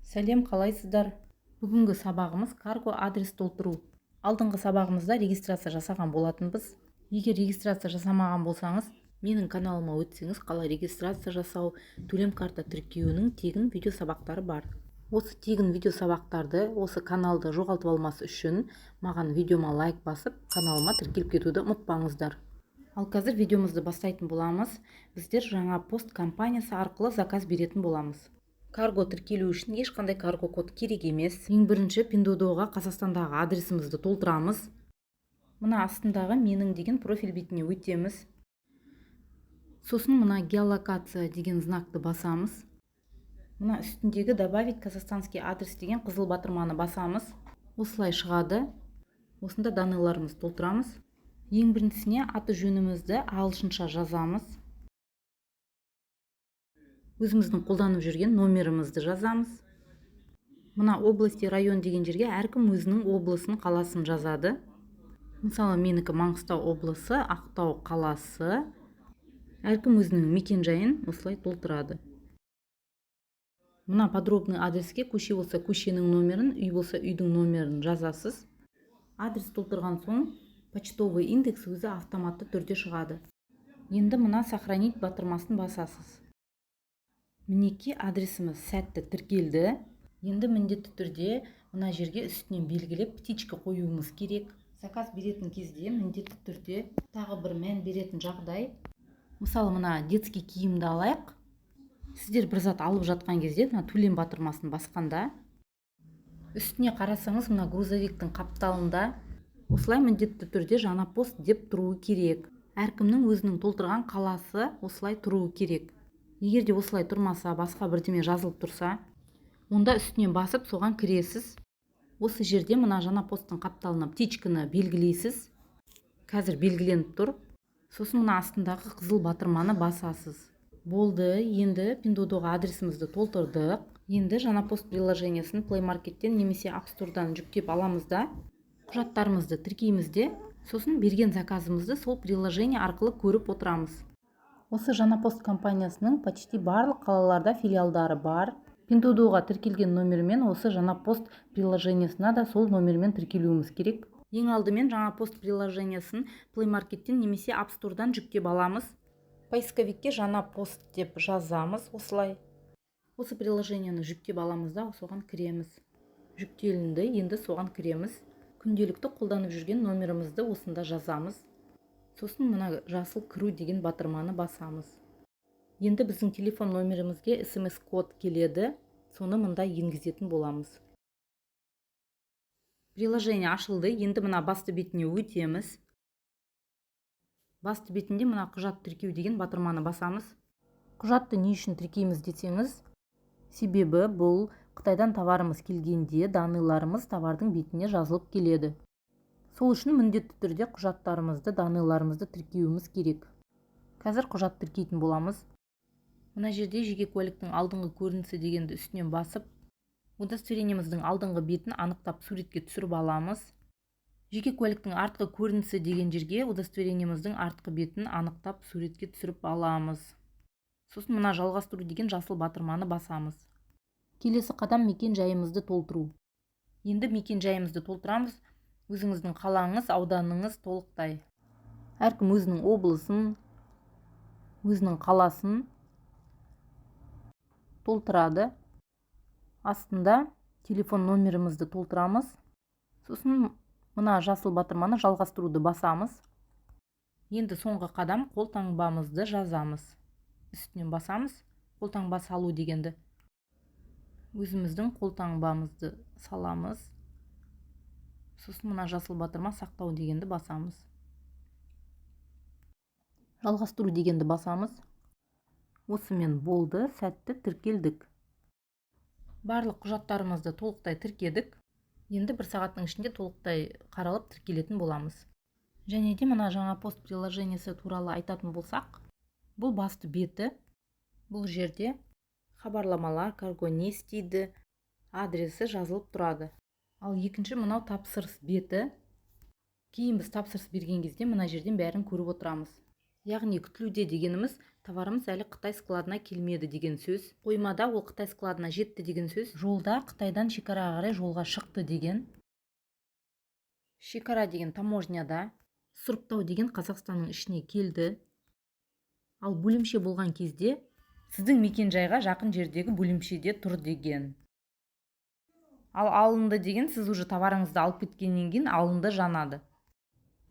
Сәлем, қалайсыздар? Бүгінгі сабағымыз карго адрес толтыру. Алдыңғы сабағымызда регистрация жасаған болатынбыз. Егер регистрация жасамаған болсаңыз, менің каналыма өтсеңіз, қалай регистрация жасау, төлем карта тіркеуінің тегін видео сабақтары бар. Осы тегін видео сабақтарды, осы каналды жоғалтып алмас үшін маған видеома лайк басып, каналыма тіркеліп кетуді ұмытпаңыздар. Ал қазір видеомызды бастайтын боламыз. Біздер жаңа пост компаниясы арқылы заказ беретін боламыз. Карго тіркелу үшін ешқандай карго код керек емес. Ең бірінші Pinduoduo'ға Қазақстандағы адресімізді толтырамыз. Мына астындағы менің деген профиль бетіне өтеміз. Сосын мына геолокация деген знакты басамыз. Мына үстіндегі добавить казахстанский адрес деген қызыл батырманы басамыз. Осылай шығады. Осында данныйларымызды толтырамыз. Ең біріншісіне аты жөнімізді ағылшынша жазамыз. Өзіміздің қолданып жүрген номерімізді жазамыз. Мына область район деген жерге әркім өзінің облысын, қаласын жазады. Мысалы, менікі Маңғыстау облысы, Ақтау қаласы. Әркім өзінің мекен жайын осылай толтырады. Мына подробный адреске көше болса көшенің номерін, үй болса үйдің номерін жазасыз. Адрес толтырған соң почтовый индекс өзі автоматты түрде шығады. Енді мына сохранить батырмасын басасыз. Мінеки адресіміз сәтті тіркелді. Енді міндетті түрде мына жерге үстінен белгілеп птичка қоюымыз керек. Заказ беретін кезде міндетті түрде тағы бір мән беретін жағдай. Мысалы, мына детский киімді алайық. Сіздер бір зат алып жатқан кезде мына төлем батырмасын басқанда үстіне қарасаңыз, мына грузовиктің қапталында осылай міндетті түрде жаңа пост деп тұруы керек. Әркімнің өзінің толтырған қаласы осылай тұруы керек. Егер де осылай тұрмаса, басқа бірдеме жазылып тұрса, онда үстінен басып соған кіресіз. Осы жерде мына жаңа посттың қапталына птичканы белгілейсіз. Қазір белгіленіп тұр. Сосын мына астындағы қызыл батырманы басасыз. Болды, енді Pinduoduo'ға адресімізді толтырдық. Енді жаңа пост приложениесін Play Market'тен немесе App Store'дан жүктеп аламыз да, құжаттарымызды тіркейміз де, сосын берген заказымызды сол приложение арқылы көріп отырамыз. Осы жаңа пост компаниясының почти барлық қалаларда филиалдары бар. Pinduoduo'ға тіркелген номермен осы жаңа пост приложениесына да сол номермен тіркелуіміз керек. Ең алдымен жаңа пост приложениесін Play Market'тен немесе App Store'дан жүктеп аламыз. Поисковикке жаңа пост деп жазамыз осылай. Осы приложениені жүктеп аламыз да, соған кіреміз. Жүктелінді, енді соған кіреміз. Күнделікті қолданып жүрген номерімізді осында жазамыз. Сосын мына жасыл кіру деген батырманы басамыз. Енді біздің телефон номерімізге SMS код келеді, соны мында енгізетін боламыз. Приложение ашылды, енді мына басты бетіне өтеміз. Басты бетінде мына құжат тіркеу деген батырманы басамыз. Құжатты не үшін тіркейміз десеңіз, себебі бұл Қытайдан товарымыз келгенде данныйларымыз товардың бетіне жазылып келеді. Сол үшін міндетті түрде құжаттарымызды, данныйларымызды тіркеуіміз керек. Қазір құжат тіркейтін боламыз. Мына жерде жеке куәліктің алдыңғы көрінісі дегенді үстінен басып, удостоверениеміздің алдыңғы бетін анықтап суретке түсіріп аламыз. Жеке куәліктің артқы көрінісі деген жерге удостоверениеміздің артқы бетін анықтап суретке түсіріп аламыз. Сосын мына жалғастыру деген жасыл батырманы басамыз. Келесі қадам мекен жайымызды толтыру. Енді мекен жайымызды толтырамыз. Өзіңіздің қалаңыз, ауданыңыз толықтай. Әркім өзінің облысын, өзінің қаласын толтырады. Астында телефон номерімізді толтырамыз. Сосын мына жасыл батырманы жалғастыруды басамыз. Енді соңғы қадам қолтаңбамызды жазамыз. Үстінен басамыз. Қолтаңба салу дегенді. Өзіміздің қолтаңбамызды саламыз. Сосын мына жасыл батырма сақтау дегенді басамыз. Жалғастыру дегенді басамыз. Осымен болды, сәтті тіркелдік. Барлық құжаттарымызды толықтай тіркедік. Енді бір сағаттың ішінде толықтай қаралып тіркелетін боламыз. Және де мына жаңа пост приложениесі туралы айтатын болсақ, бұл басты беті. Бұл жерде хабарламалар, карго не істейді, адресі жазылып тұрады. Ал екінші мынау тапсырыс беті. Кейін біз тапсырыс берген кезде мына жерден бәрін көріп отырамыз. Яғни күтілуде дегеніміз товарымыз әлі Қытай складына келмеді деген сөз. Қоймада ол Қытай складына жетті деген сөз. Жолда Қытайдан шекараға қарай жолға шықты деген. Шекара деген таможняда. Сұрыптау деген Қазақстанның ішіне келді. Ал бөлімше болған кезде сіздің мекен жайға жақын жердегі бөлімшеде тұр деген. Ал алынды деген сіз уже товарыңызды алып кеткеннен кейін алынды жанады.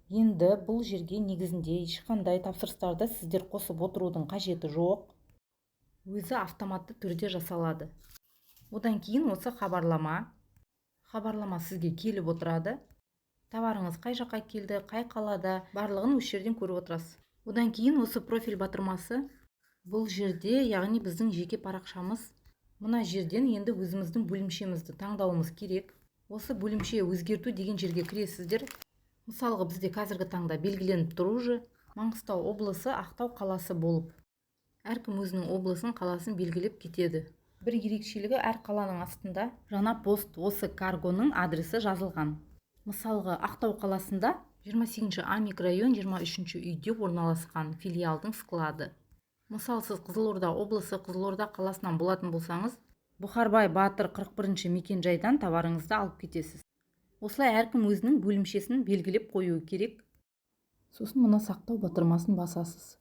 Енді бұл жерге негізінде ешқандай тапсырыстарды сіздер қосып отырудың қажеті жоқ. Өзі автоматты түрде жасалады. Одан кейін осы хабарлама сізге келіп отырады. Товарыңыз қай жаққа келді, қай қалада, барлығын осы жерден көріп отырасыз. Одан кейін осы профиль батырмасы бұл жерде, яғни біздің жеке парақшамыз. Мына жерден енді өзіміздің бөлімшемізді таңдауымыз керек. Осы бөлімше өзгерту деген жерге кіресіздер. Мысалға бізде қазіргі таңда белгіленіп тұр уже Маңғыстау облысы, Ақтау қаласы болып. Әркім өзінің облысын, қаласын белгілеп кетеді. Бір ерекшелігі, әр қаланың астында жаңа пост осы каргоның адресі жазылған. Мысалға Ақтау қаласында 28 А микрорайон 23 үйде орналасқан филиалдың склады. Мысал, сіз Қызылорда облысы, Қызылорда қаласынан болатын болсаңыз, Бұхарбай Батыр 41 мекен жайдан товарыңызды алып кетесіз. Осылай әркім өзінің бөлімшесін белгілеп қоюы керек. Сосын мына сақтау батырмасын басасыз.